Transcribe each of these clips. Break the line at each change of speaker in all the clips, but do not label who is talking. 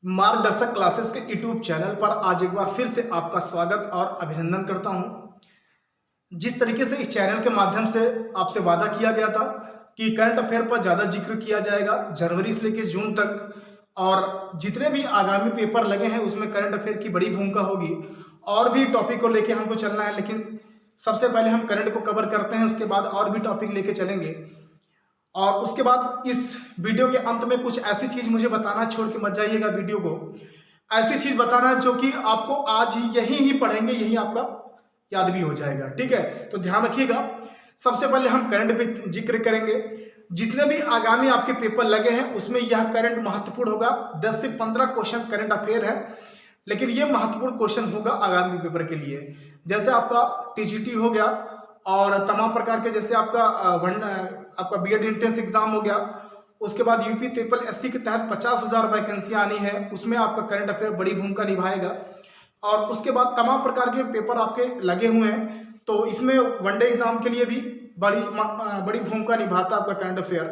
मार्गदर्शक क्लासेस के YouTube channel पर आज एक बार फिर से आपका स्वागत और अभिनंदन करता हूं। जिस तरीके से इस चैनल के माध्यम से आपसे वादा किया गया था कि करंट अफेयर पर ज़्यादा जिक्र किया जाएगा जनवरी से लेकर जून तक, और जितने भी आगामी पेपर लगे हैं उसमें करंट अफेयर की बड़ी भूमिका होगी। और भी टॉपिक को लेके हमको चलना है, लेकिन सबसे पहले हम करंट को कवर करते हैं, उसके बाद और भी टॉपिक लेके चलेंगे। और उसके बाद इस वीडियो के अंत में कुछ ऐसी चीज मुझे बताना, छोड़ के मत जाइएगा वीडियो को। ऐसी चीज बताना जो कि आपको आज ही पढ़ेंगे, यही आपका याद भी हो जाएगा। ठीक है, तो ध्यान रखिएगा। सबसे पहले हम करंट पे जिक्र करेंगे। जितने भी आगामी आपके पेपर लगे हैं उसमें यह करंट महत्वपूर्ण होगा। 10 से 15 क्वेश्चन करंट अफेयर है, लेकिन यह महत्वपूर्ण क्वेश्चन होगा आगामी पेपर के लिए। जैसे आपका टीजीटी हो गया और तमाम प्रकार के, जैसे आपका बीएड एंट्रेंस एग्जाम हो गया, उसके बाद यूपी ट्रिपल एससी के तहत 50,000 वैकेंसियां आनी है, उसमें आपका करंट अफेयर बड़ी भूमिका निभाएगा। और उसके बाद तमाम प्रकार के पेपर आपके लगे हुए हैं, तो इसमें वनडे एग्जाम के लिए भी बड़ी भूमिका निभाता है आपका करंट अफेयर।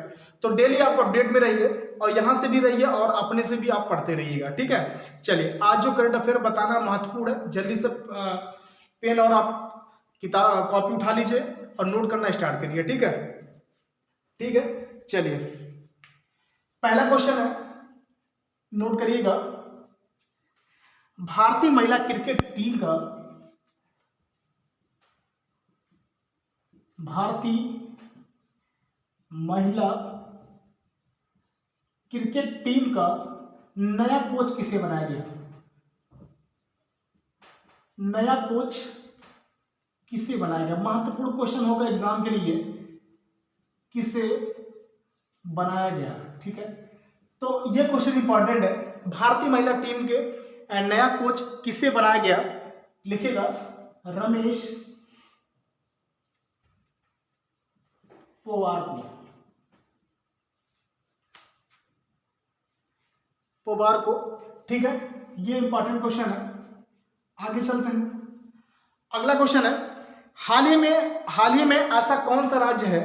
तो डेली आप अपडेट में रहिए और यहाँ से भी रहिए और अपने से भी आप पढ़ते रहिएगा। ठीक है, चलिए आज जो करंट अफेयर बताना महत्वपूर्ण है, जल्दी से पेन और आप किताब कॉपी उठा लीजिए और नोट करना स्टार्ट करिए। ठीक है, ठीक है, चलिए पहला क्वेश्चन है, नोट करिएगा। भारतीय महिला क्रिकेट टीम का भारतीय महिला क्रिकेट टीम का नया कोच किसे बनाया गया? नया कोच किसे बनाया गया? महत्वपूर्ण क्वेश्चन होगा एग्जाम के लिए, किसे बनाया गया। ठीक है, तो यह क्वेश्चन इंपॉर्टेंट है। भारतीय महिला टीम के नया कोच किसे बनाया गया? लिखेगा रमेश पोवार को। ठीक है, ये इंपॉर्टेंट क्वेश्चन है। आगे चलते हैं। अगला क्वेश्चन है, हाल ही में ऐसा कौन सा राज्य है,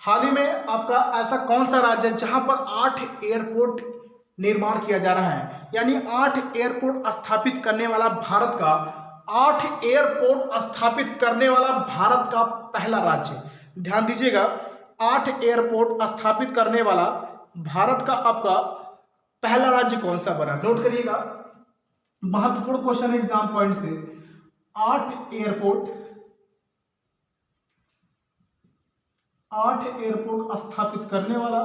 हाल ही में आपका ऐसा कौन सा राज्य है जहां पर 8 एयरपोर्ट निर्माण किया जा रहा है? यानी 8 एयरपोर्ट स्थापित करने वाला भारत का 8 एयरपोर्ट स्थापित करने वाला भारत का पहला राज्य। ध्यान दीजिएगा, 8 एयरपोर्ट स्थापित करने वाला भारत का आपका पहला राज्य कौन सा बना? नोट करिएगा, महत्वपूर्ण क्वेश्चन एग्जाम पॉइंट से। 8 एयरपोर्ट स्थापित करने वाला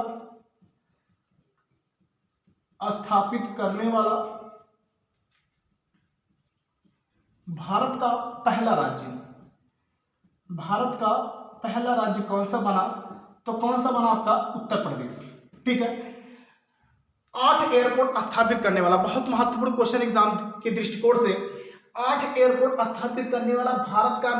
भारत का पहला राज्य। भारत का पहला राज्य कौन सा बना? तो कौन सा बना आपका? उत्तर प्रदेश। ठीक है, 8 एयरपोर्ट स्थापित करने वाला, बहुत महत्वपूर्ण क्वेश्चन एग्जाम के दृष्टिकोण से। 8 एयरपोर्ट स्थापित करने वाला भारत का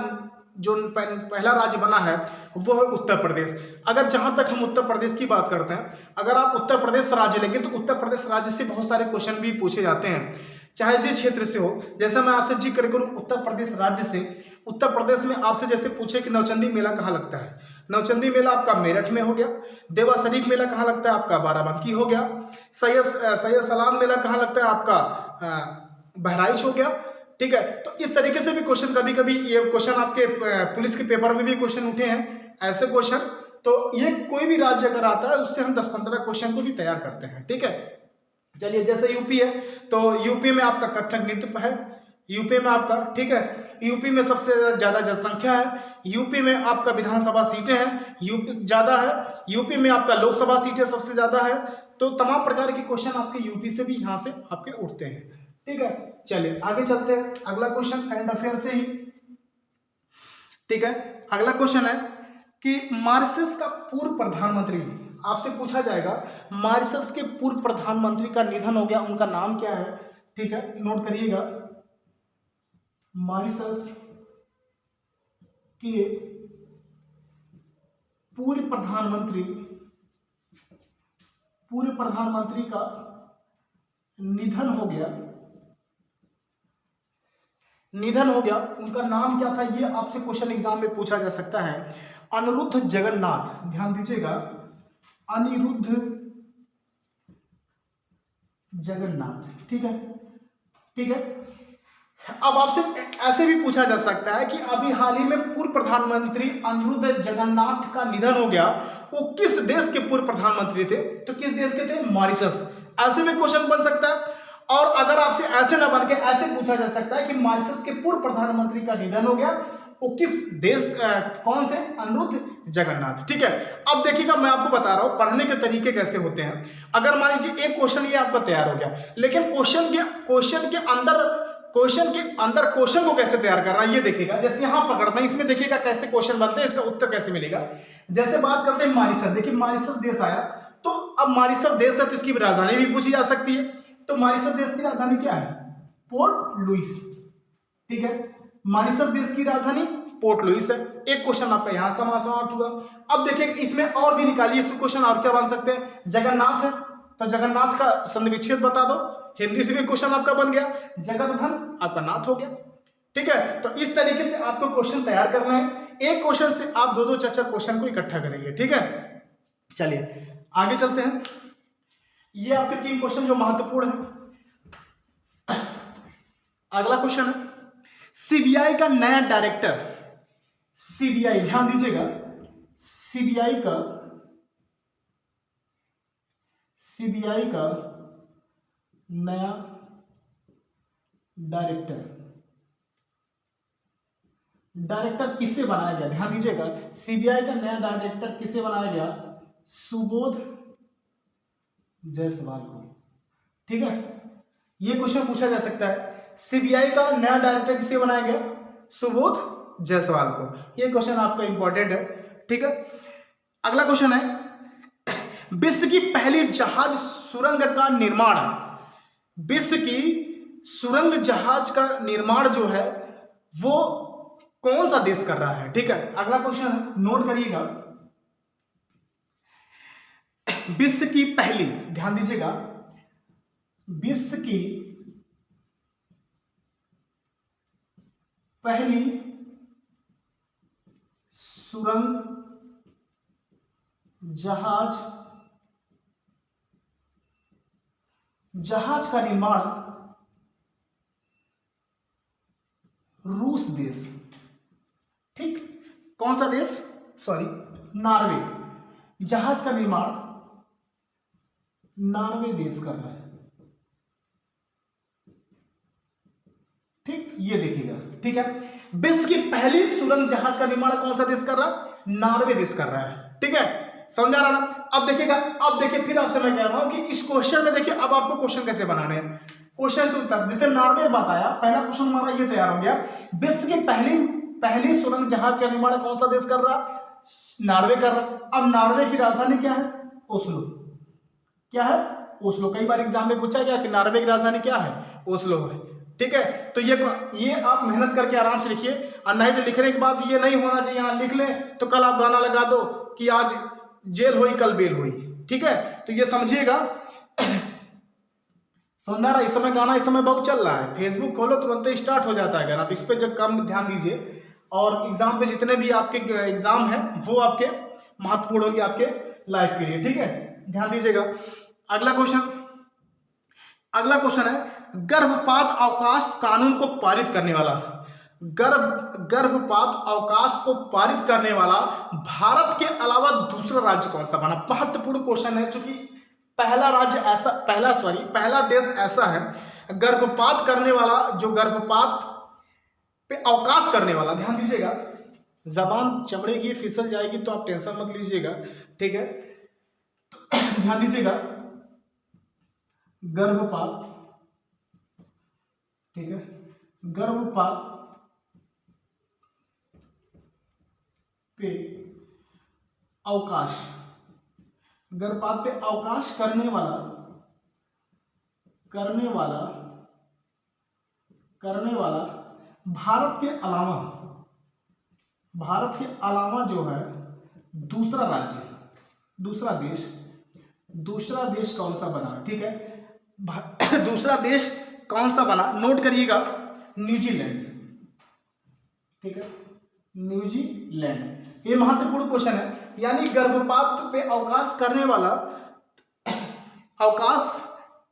जो पहला राज्य बना है वो है उत्तर प्रदेश। अगर जहां तक हम उत्तर प्रदेश की बात करते हैं, अगर आप उत्तर प्रदेश राज्य लेंगे तो उत्तर प्रदेश राज्य से बहुत सारे क्वेश्चन भी पूछे जाते हैं, चाहे जिस क्षेत्र से हो। जैसे मैं आपसे जिक्र करूं उत्तर प्रदेश राज्य से, उत्तर प्रदेश में आपसे जैसे पूछे कि नौचंदी मेला कहाँ लगता है, नौचंदी मेला आपका मेरठ में हो गया। देवा शरीफ मेला कहाँ लगता है? आपका बाराबंकी हो गया। सैयद सलाम मेला कहाँ लगता है? आपका बहराइच हो गया। ठीक है, तो इस तरीके से भी क्वेश्चन, कभी कभी ये क्वेश्चन आपके पुलिस के पेपर में भी क्वेश्चन उठे हैं ऐसे क्वेश्चन। तो ये कोई भी राज्य अगर आता है उससे हम 10-15 क्वेश्चन को भी तैयार करते हैं। ठीक है, चलिए जैसे यूपी है, तो यूपी में आपका कथक नृत्य है, यूपी में आपका। ठीक है, यूपी में सबसे ज्यादा जनसंख्या है, यूपी में आपका विधानसभा सीटें हैं यूपी ज्यादा है, यूपी में आपका लोकसभा सीटें सबसे ज्यादा है। तो तमाम प्रकार के क्वेश्चन आपके यूपी से भी यहाँ से आपके उठते हैं। ठीक है, चलिए आगे चलते हैं। अगला क्वेश्चन करंट अफेयर से ही। ठीक है, अगला क्वेश्चन है कि मॉरिशस का पूर्व प्रधानमंत्री, आपसे पूछा जाएगा मॉरिशस के पूर्व प्रधानमंत्री का निधन हो गया, उनका नाम क्या है? ठीक है, नोट करिएगा, मॉरिशस के पूर्व प्रधानमंत्री का निधन हो गया, उनका नाम क्या था? ये आपसे क्वेश्चन एग्जाम में पूछा जा सकता है। अनिरुद्ध जगन्नाथ, ध्यान दीजिएगा, अनिरुद्ध जगन्नाथ। ठीक है, ठीक है। अब आपसे ऐसे भी पूछा जा सकता है कि अभी हाल ही में पूर्व प्रधानमंत्री अनिरुद्ध जगन्नाथ का निधन हो गया, वो किस देश के पूर्व प्रधानमंत्री थे? तो किस देश के थे? मॉरिशस। ऐसे भी क्वेश्चन बन सकता है। और अगर आपसे ऐसे ना बन के ऐसे पूछा जा सकता है कि मॉरिशस के पूर्व प्रधानमंत्री का निधन हो गया, वो किस देश कौन थे? अनिरुद्ध जगन्नाथ। ठीक है, अब देखिएगा मैं आपको बता रहा हूं पढ़ने के तरीके कैसे होते हैं। अगर मान लीजिए एक क्वेश्चन ये आपका तैयार हो गया, लेकिन क्वेश्चन के अंदर क्वेश्चन को कैसे तैयार करना है ये देखिएगा। जैसे यहां पकड़ते हैं, इसमें देखिएगा कैसे क्वेश्चन बनते हैं, इसका उत्तर कैसे मिलेगा। जैसे बात करते हैं मॉरिशस, देखिए मॉरिशस देश आया, तो अब मॉरिशस देश है तो इसकी राजधानी भी पूछी जा सकती है। तो मॉरिशस देश की राजधानी क्या है? Port Louis. ठीक है, मॉरिशस देश की राजधानी पोर्ट लुइस है। एक क्वेश्चन आपका यहां समाप्त हुआ। अब देखिए इसमें और भी निकालिए क्वेश्चन, और क्या बन सकते हैं? जगन्नाथ है तो जगन्नाथ का संधि विच्छेद बता दो, हिंदी से भी क्वेश्चन आपका बन गया। जगत धन आपका नाथ हो गया। ठीक है, तो इस तरीके से आपको क्वेश्चन तैयार करना है। एक क्वेश्चन से आप दो दो चार चार क्वेश्चन को इकट्ठा करेंगे। ठीक है, चलिए आगे चलते हैं। ये आपके 3 क्वेश्चन जो महत्वपूर्ण है। अगला क्वेश्चन है सीबीआई का नया डायरेक्टर, सीबीआई ध्यान दीजिएगा, सीबीआई का नया डायरेक्टर किसे बनाया गया? ध्यान दीजिएगा, सीबीआई का नया डायरेक्टर किसे बनाया गया? सुबोध जायसवाल को। ठीक है, ये क्वेश्चन पूछा जा सकता है, सीबीआई का नया डायरेक्टर किसे बनाया गया? सुबोध जायसवाल को। ये क्वेश्चन आपका इंपॉर्टेंट है। ठीक है, अगला क्वेश्चन है विश्व की पहली जहाज सुरंग का निर्माण, विश्व की सुरंग जहाज का निर्माण जो है वो कौन सा देश कर रहा है? ठीक है, अगला क्वेश्चन है, नोट करिएगा, विश्व की पहली, ध्यान दीजिएगा, विश्व की पहली सुरंग जहाज का निर्माण रूस देश। ठीक, कौन सा देश? Sorry, Norway. जहाज का निर्माण नॉर्वे देश कर रहा है। ठीक, ये देखिएगा। ठीक है, विश्व की पहली सुरंग जहाज का निर्माण कौन सा देश कर रहा है? नॉर्वे देश कर रहा है। ठीक है, समझा रहा ना? अब देखिएगा, अब देखिए फिर आपसे मैं कह रहा हूं कि इस क्वेश्चन में देखिए अब आपको क्वेश्चन कैसे बनाने हैं। क्वेश्चन से उत्तर, जैसे नॉर्वे बताया, पहला क्वेश्चन हमारा ये तैयार हो गया, विश्व की पहली सुरंग जहाज का निर्माण कौन सा देश कर रहा? नॉर्वे कर रहा। अब नॉर्वे की राजधानी क्या है? ओस्लो। क्या है? ओस्लो। कई बार एग्जाम में पूछा गया कि नॉर्वे की राजधानी क्या है? ओस्लो है। ठीक है, तो ये आप मेहनत करके आराम से लिखिए, और नहीं तो लिखने के बाद ये नहीं होना चाहिए यहाँ लिख लें तो कल आप गाना लगा दो कि आज जेल हुई कल बेल हुई। ठीक है, तो ये समझिएगा। समझा रहा? इस समय गाना इस समय बहुत चल रहा है, फेसबुक खोलो तुरंत ही स्टार्ट हो जाता है गाना, तो इस पर जब कम ध्यान दीजिए। और एग्जाम पे जितने भी आपके एग्जाम है वो आपके महत्वपूर्ण होंगे आपके लाइफ के लिए। ठीक है, ध्यान दीजिएगा। अगला क्वेश्चन है गर्भपात अवकाश कानून को पारित करने वाला, गर्भपात अवकाश को पारित करने वाला भारत के अलावा दूसरा राज्य कौन सा बना? महत्वपूर्ण क्वेश्चन है, क्योंकि पहला देश ऐसा है गर्भपात करने वाला, जो गर्भपात पे अवकाश करने वाला। ध्यान दीजिएगा, जबान चमड़े की फिसल जाएगी तो आप टेंशन मत लीजिएगा। ठीक है, ध्यान दीजिएगा, गर्भपात, ठीक है, गर्भपात पे अवकाश, गर्भपात पे अवकाश करने वाला भारत के अलावा जो है दूसरा राज्य, दूसरा देश कौन सा बना? ठीक है, दूसरा देश कौन सा बना? नोट करिएगा, न्यूजीलैंड। ठीक है, न्यूजीलैंड। ये महत्वपूर्ण क्वेश्चन है, यानी गर्भपात पे अवकाश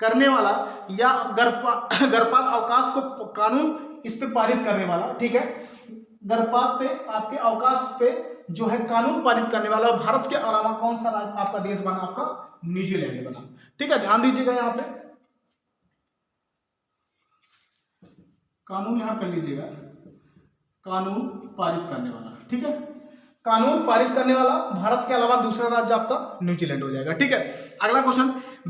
करने वाला या गर्भपात अवकाश को कानून इस पे पारित करने वाला, ठीक है, गर्भपात पे आपके अवकाश पे जो है कानून पारित करने वाला भारत के अलावा कौन सा राज्य आपका देश बना? आपका न्यूजीलैंड बना, ठीक है। ध्यान दीजिएगा यहाँ पे कानून यहां कर लीजिएगा, कानून पारित करने वाला, ठीक है, कानून पारित करने वाला भारत के अलावा दूसरा राज्य आपका न्यूजीलैंड हो जाएगा, ठीक है। अगला क्वेश्चन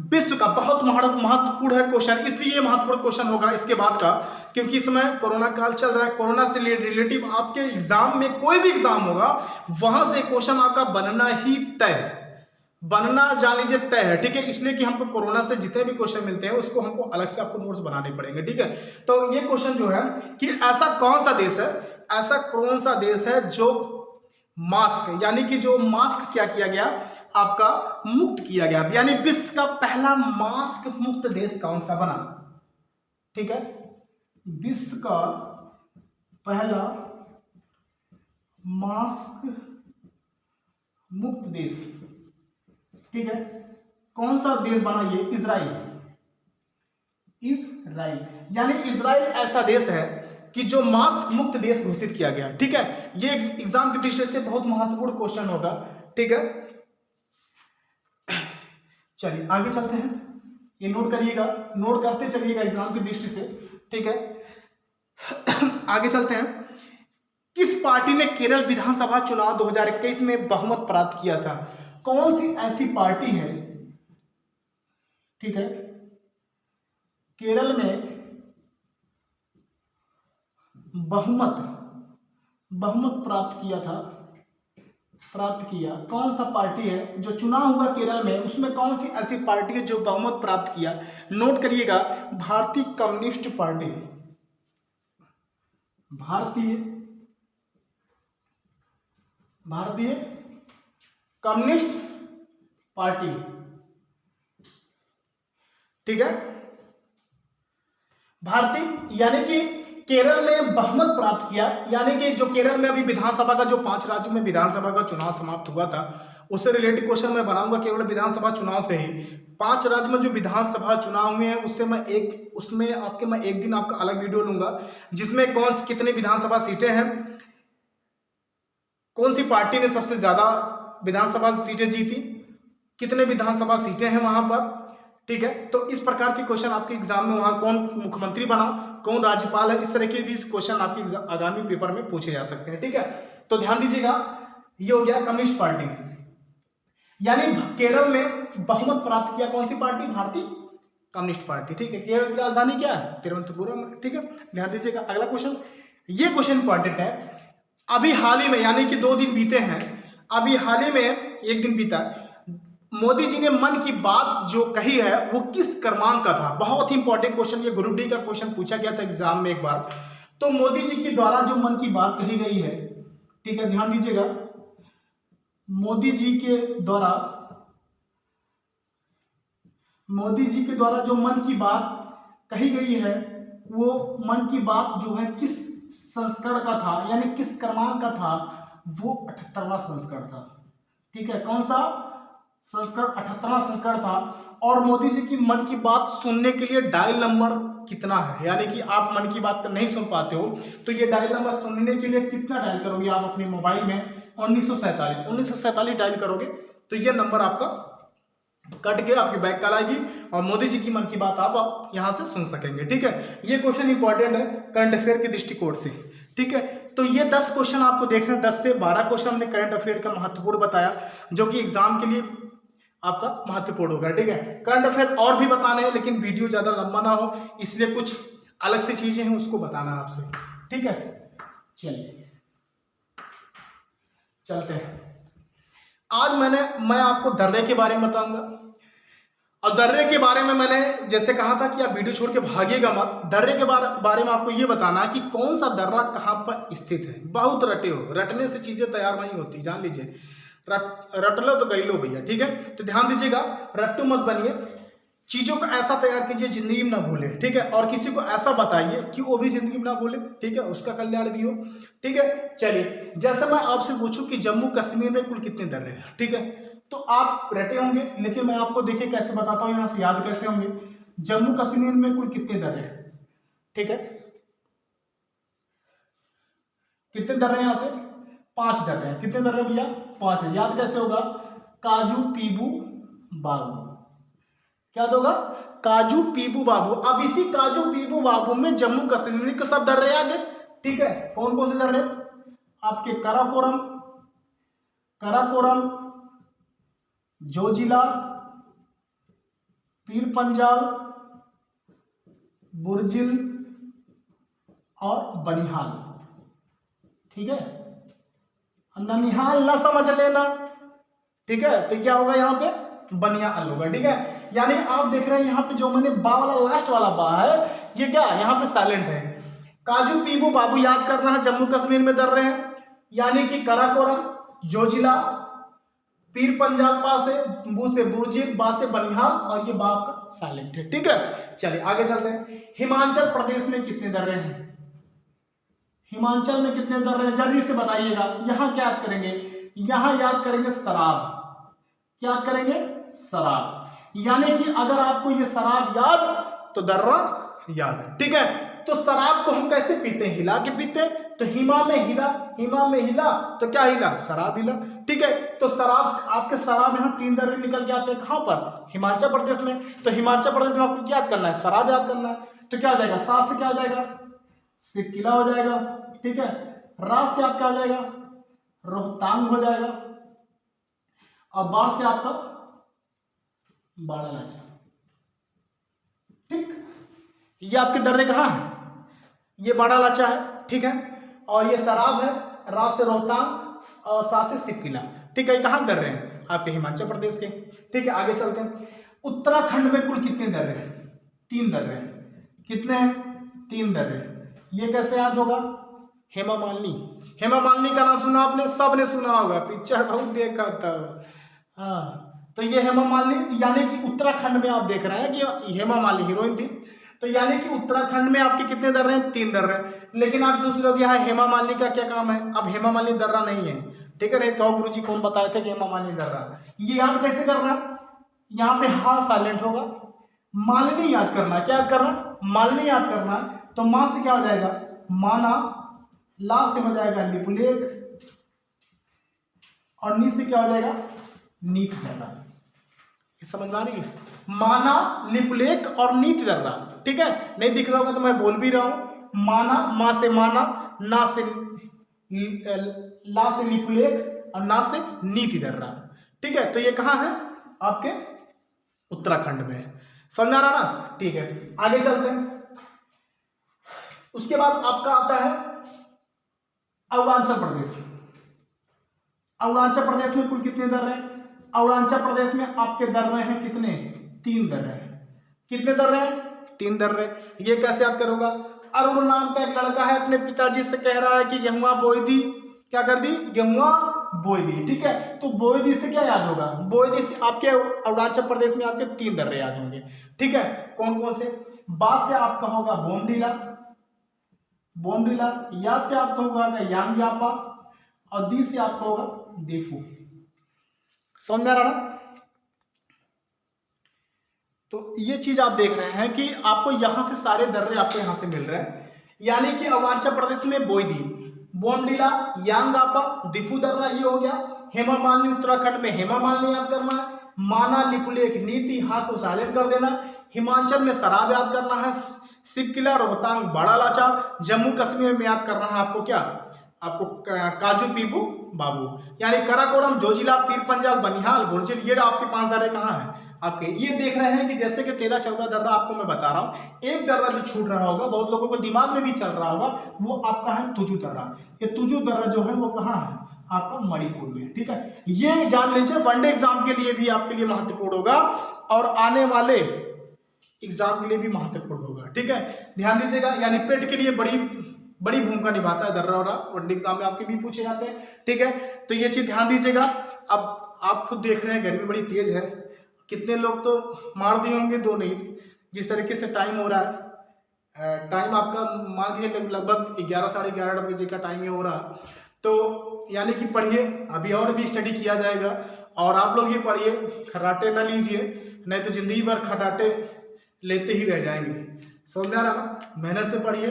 विश्व का बहुत महत्वपूर्ण है क्वेश्चन, इसलिए महत्वपूर्ण क्वेश्चन होगा इसके बाद का, क्योंकि इस समय कोरोना काल चल रहा है। कोरोना से रिलेटिव आपके एग्जाम में कोई भी एग्जाम होगा वहां से क्वेश्चन आपका बनना ही तय, बनना जान लीजिए तय है, ठीक है। इसलिए कि हमको कोरोना से जितने भी क्वेश्चन मिलते हैं उसको हमको अलग से आपको नोट्स बनाने पड़ेंगे, ठीक है। तो ये क्वेश्चन जो है कि ऐसा कौन सा देश है, ऐसा कौन सा देश है जो मास्क यानी कि जो मास्क क्या किया गया आपका मुक्त किया गया, यानी विश्व का पहला मास्क मुक्त देश कौन सा बना, ठीक है। विश्व का पहला मास्क मुक्त देश, ठीक है, कौन सा देश बना? ये इजराइल, इजराइल यानी इजराइल ऐसा देश है कि जो मास्क मुक्त देश घोषित किया गया, ठीक है। ये एग्जाम की दृष्टि से बहुत महत्वपूर्ण क्वेश्चन होगा, ठीक है। चलिए आगे चलते हैं, ये नोट करिएगा, नोट करते चलिएगा एग्जाम की दृष्टि से, ठीक है। आगे चलते हैं, किस पार्टी ने केरल विधानसभा चुनाव 2021 में बहुमत प्राप्त किया था? कौन सी ऐसी पार्टी है, ठीक है, केरल में बहुमत प्राप्त किया, कौन सा पार्टी है जो चुनाव हुआ केरल में, उसमें कौन सी ऐसी पार्टी है जो बहुमत प्राप्त किया? नोट करिएगा, भारतीय कम्युनिस्ट पार्टी, भारतीय कम्युनिस्ट पार्टी, ठीक है। भारतीय यानी कि केरल में बहुमत प्राप्त किया, यानी कि जो केरल में अभी विधानसभा का जो 5 राज्यों में विधानसभा का चुनाव समाप्त हुआ था उससे रिलेटेड क्वेश्चन मैं बनाऊंगा केवल विधानसभा चुनाव से ही। 5 राज्य में जो विधानसभा चुनाव हुए हैं उससे मैं एक दिन आपका अलग वीडियो लूंगा जिसमें कितने विधानसभा सीटें हैं, कौन सी पार्टी ने सबसे ज्यादा विधानसभा सीटें जीती, कितने विधानसभा सीटें हैं वहां पर, ठीक है। तो इस प्रकार के क्वेश्चन आपके एग्जाम में, वहां कौन मुख्यमंत्री बना, कौन राज्यपाल है, इस तरह के भी क्वेश्चन आपके आगामी पेपर में पूछे जा सकते हैं, ठीक है। तो ध्यान दीजिएगा, ये हो गया कम्युनिस्ट पार्टी, यानी केरल में बहुमत प्राप्त किया कौन सी पार्टी? भारतीय कम्युनिस्ट पार्टी, ठीक है। केरल की राजधानी क्या है? तिरुवनंतपुरम, ठीक है। ध्यान दीजिएगा। अगला क्वेश्चन, ये क्वेश्चन इंपॉर्टेंट है। अभी हाल ही में यानी कि 2 दिन बीते हैं, अभी हाल ही में 1 दिन बीता, मोदी जी ने मन की बात जो कही है वो किस क्रमांक का था? बहुत ही इंपॉर्टेंट क्वेश्चन, ये ग्रुप डी का क्वेश्चन पूछा गया था एग्जाम में एक बार। तो मोदी जी के द्वारा जो मन की बात कही गई है, ठीक है, ध्यान दीजिएगा, मोदी जी के द्वारा जो मन की बात कही गई है वो मन की बात जो है किस संस्करण का था, यानी किस क्रमांक का था? वो 78वां संस्करण था, ठीक है। कौन सा संस्करण? 78वां संस्करण था। और मोदी जी की मन की बात सुनने के लिए डायल नंबर कितना है, यानी कि आप मन की बात नहीं सुन पाते हो तो ये डायल नंबर सुनने के लिए कितना डायल करोगे आप अपने मोबाइल में? 1947 डायल करोगे तो ये नंबर आपका कट के आपकी बैक कॉल आएगी और मोदी जी की मन की बात आप यहां से सुन सकेंगे, ठीक है। ये क्वेश्चन इंपॉर्टेंट है करंट अफेयर के दृष्टिकोण से, ठीक है। तो ये 10 क्वेश्चन आपको देखना, 10 से 12 क्वेश्चन हमने करंट अफेयर का महत्वपूर्ण बताया जो कि एग्जाम के लिए आपका महत्वपूर्ण होगा, ठीक है। करंट अफेयर और भी बताने हैं लेकिन वीडियो ज्यादा लंबा ना हो इसलिए कुछ अलग से चीजें हैं उसको बताना है आपसे, ठीक है। चलिए चलते हैं। आज मैं आपको दर्रे के बारे में बताऊंगा और दर्रे के बारे में मैंने जैसे कहा था कि आप वीडियो छोड़ के भागिएगा मत। दर्रे के बारे में आपको ये बताना है कि कौन सा दर्रा कहाँ पर स्थित है। बहुत रटे हो, रटने से चीजें तैयार नहीं होती, जान लीजिए। रट लो तो गई लो भैया, ठीक है। तो ध्यान दीजिएगा, रट्टू मत बनिए, चीजों को ऐसा तैयार कीजिए जिंदगी में ना भूले, ठीक है। और किसी को ऐसा बताइए कि वो भी जिंदगी में ना भूले, ठीक है, उसका कल्याण भी हो, ठीक है। चलिए, जैसे मैं आपसे पूछूं कि जम्मू कश्मीर में कुल कितने दर्रे हैं, ठीक है, तो आप रटे होंगे लेकिन मैं आपको देखिए कैसे बताता हूँ, यहाँ से याद कैसे होंगे। जम्मू कश्मीर में कुल कितने दर्रे हैं? ठीक है, कितने दर्रे हैं? यहाँ से 5 दर्रे हैं। कितने दर्रे भैया? 5 है। याद कैसे होगा? काजू पीबू बाबू। क्या होगा? काजू पीबू बाबू। अब इसी काजू पीबू बाबू में जम्मू कश्मीर के सब दर्रे आ गए। ठीक है, कौन कौन से दर्रे? आपके काराकोरम, काराकोरम, जोजिला, पीर पंजाल, बुर्जिल और बनिहाल। ठीक है, ननिहाल ना समझ लेना। ठीक है, तो क्या होगा यहाँ पे? बनिहाल होगा। ठीक है, यानी आप देख रहे हैं यहाँ पे जो मैंने बा वाला लास्ट वाला बा है, ये क्या यहाँ पे साइलेंट है। काजू पीबू बाबू याद करना है, जम्मू कश्मीर में दर्रे हैं, यानी कि काराकोरम, जोजिला, पीर पंजाल पास है, बू से बुर्जिल, बा से बनिहाल और ये बाप का साइलेंट है। ठीक है, चलिए आगे चलते हैं। हिमाचल प्रदेश में कितने दर्रे हैं? हिमाचल में कितने दर्रे हैं जल्दी से बताइएगा। यहां क्या याद करेंगे? यहां याद करेंगे शराब। क्या याद करेंगे? शराब। यानी कि अगर आपको ये शराब याद तो दर्रा याद है। ठीक है, तो शराब को हम कैसे पीते हैं? हिला के पीते हैं। तो हिमा में हिला, हिमा में हिला तो क्या हिला? शराब हिला। ठीक है, तो शराब, आपके शराब यहाँ 3 दर्रे निकल के आते हैं। कहां पर? हिमाचल प्रदेश में। तो हिमाचल प्रदेश में आपको क्या याद करना है? शराब याद करना है। तो क्या हो जाएगा? सा से क्या हो जाएगा? सिपकिला हो जाएगा। ठीक है, रा से आपका हो जाएगा रोहतांग हो जाएगा और बाढ़ से आपका बाड़ालाचा। ठीक, ये आपके दर्रे कहाँ है? ये बाड़ालाचा है। ठीक है, और ये शराब है, रा से रोहतांग और सा से सिपकिला। ठीक है, कहाँ दर्रे हैं? आपके हिमाचल प्रदेश के। ठीक है, आगे चलते हैं। उत्तराखंड में कुल कितने दर्रे हैं? 3 दर्रे हैं। कितने हैं? 3 दर्रे। ये कैसे याद होगा? हेमा मालिनी। हेमा मालिनी का नाम सुना आपने? सबने सुना होगा, पिक्चर बहुत देखा था। हाँ, तो ये हेमा मालिनी, यानी कि उत्तराखंड में आप देख रहे हैं कि हेमा मालिनी हीरोइन थी। तो यानी कि उत्तराखंड में आपके कितने दर्रे हैं? 3 दर्रे हैं। लेकिन आप सोच रहे हो कि हाँ हेमा मालिनी का क्या काम है? अब हेमा मालिनी दर्रा नहीं है। ठीक है, नहीं कहो गुरु जी कौन बताए थे कि हेमा मालिनी दर्रा। ये याद कैसे करना? यहाँ पे हा साइलेंट होगा, मालिनी याद करना। क्या याद करना? मालिनी याद करना। तो मां से क्या हो जाएगा? माना, ला से हो जाएगा लिपुलेख और नी से क्या हो जाएगा? नीत दर्रा। ये समझ में आ रही है? माना, लिपुलेख और नीत दर्रा। ठीक है, नहीं दिख रहा होगा तो मैं बोल भी रहा हूं। माना, मां से माना, ना से ला से लिपुलेख और ना से नीत दर्रा। ठीक है, तो ये कहां है? आपके उत्तराखंड में। समझ आ रहा ना? ठीक है, आगे चलते हैं। उसके बाद आपका आता है अरुणाचल प्रदेश। अरुणाचल प्रदेश में कुल कितने दर्रे हैं? अरुणाचल प्रदेश में आपके दर्रे हैं कितने? 3 दर्रे हैं। कितने दर्रे हैं? 3 दर्रे। ये कैसे याद करोगा? अरुण नाम का एक लड़का है, अपने पिताजी से कह रहा है कि गेहुआ बोई दी। क्या कर दी? गेहुआ बोई दी। ठीक है, तो बोई दी से क्या याद होगा? बोई दी से आपके अरुणाचल प्रदेश में आपके 3 दर्रे याद होंगे। ठीक है, कौन कौन से? बा से आपका होगा बोमडीला, बोमडीला। या से आपका होगा यांग यापा और दी से आपका होगा देफू। समझ में आ रहा ना? तो ये चीज आप देख रहे हैं कि आपको यहां से सारे दर्रे आपको यहां से मिल रहे हैं। यानी कि अरुणाचल प्रदेश में बोईदी, बोमडीला, यांग आपा, दिफू दर्रा ये हो गया। हेमा मालिनी उत्तराखंड में हेमा मालिनी याद करना है। माना, लिपुलेख, नीति, हा को साइलेंट कर देना। हिमाचल में शराब याद करना है। सिपकिला, रोहतांग, बाड़ालाचा। जम्मू कश्मीर में याद करना है आपको क्या? आपको काजू पीबू बाबू। यानी काराकोरम, जोजिला, पीर पंजाल, बनिहाल, बुर्जिल, ये आपके 5 दर्रे कहाँ हैं? आपके ये देख रहे हैं कि जैसे कि 13-14 दर्रा आपको मैं बता रहा हूँ। एक दर्रा जो छूट रहा होगा, बहुत लोगों को दिमाग में भी चल रहा होगा, वो आपका है तुजू दर्रा। ये तुजू दर्रा जो है वो कहाँ है? आपका मणिपुर में। ठीक है, ये जान लीजिए, वनडे एग्जाम के लिए भी आपके लिए महत्वपूर्ण होगा और आने वाले एग्जाम के लिए भी महत्वपूर्ण होगा। ठीक है, ध्यान दीजिएगा। यानी पेट के लिए बड़ी बड़ी भूमिका निभाता है दर्रा। और वनडे एग्जाम में आपके भी पूछे जाते हैं। ठीक है, तो ये चीज ध्यान दीजिएगा। अब आप खुद देख रहे हैं गर्मी बड़ी तेज है, कितने लोग तो मार दिए होंगे, 2 नहीं। जिस तरीके से टाइम हो रहा है, टाइम आपका मान लीजिए लगभग 11 साढ़े 11 बजे का टाइम ये हो रहा है। तो यानी कि पढ़िए, अभी और भी स्टडी किया जाएगा। और आप लोग ये पढ़िए, खर्राटे ना लीजिए, नहीं तो जिंदगी भर खर्राटे लेते ही रह जाएंगे। समझ में आ रहा ना? मेहनत से पढ़िए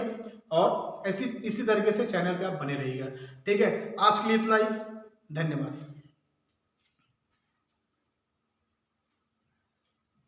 और इसी तरीके से चैनल पे आप बने रहिएगा। ठीक है, आज के लिए इतना ही। धन्यवाद।